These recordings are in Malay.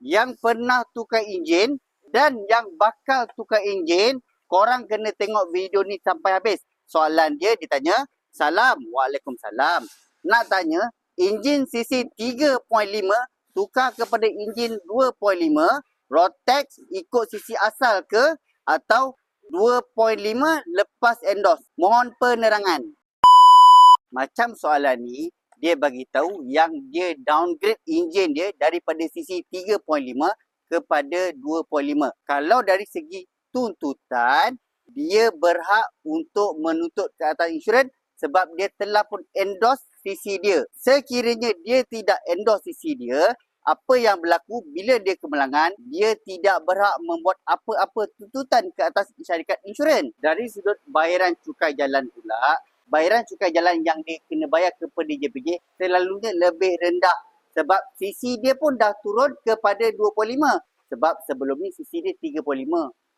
yang pernah tukar enjin dan yang bakal tukar enjin, korang kena tengok video ni sampai habis. Soalan dia tanya, salam, waalaikumsalam. Nak tanya, enjin cc 3.5 tukar kepada enjin 2.5, Rotax ikut cc asal ke atau 2.5 lepas endorse? Mohon penerangan. Macam soalan ni, dia bagi tahu yang dia downgrade enjin dia daripada cc 3.5 kepada 2.5. Kalau dari segi tuntutan, dia berhak untuk menuntut ke atas insurans sebab dia telah pun endorse cc dia. Sekiranya dia tidak endorse cc dia, apa yang berlaku bila dia kemelangan, dia tidak berhak membuat apa-apa tuntutan ke atas syarikat insurans. Dari sudut bayaran cukai jalan pula, bayaran cukai jalan yang dia kena bayar kepada JPJ selalunya lebih rendah sebab cc dia pun dah turun kepada 2.5. Sebab sebelum ni cc dia 3.5.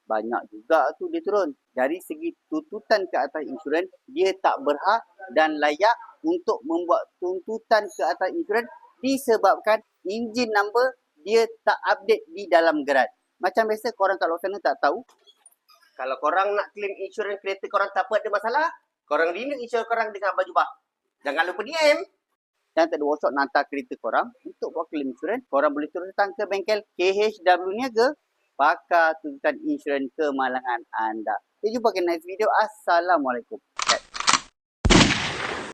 Banyak juga tu dia turun. Dari segi tuntutan ke atas insurans, dia tak berhak dan layak untuk membuat tuntutan ke atas insurans disebabkan enjin number dia tak update di dalam geran. Macam biasa korang kat luar sana tak tahu. Kalau korang nak claim insurans kereta korang tak apa ada masalah, korang renew insurans korang dengan baju bah. Jangan lupa DM. Dan tak ada workshop nak hantar kereta korang untuk buat claim insurans, korang boleh terus datang ke bengkel KHW Niaga, pakar tuntutan insurans kemalangan anda. Kita jumpa ke next video. Assalamualaikum.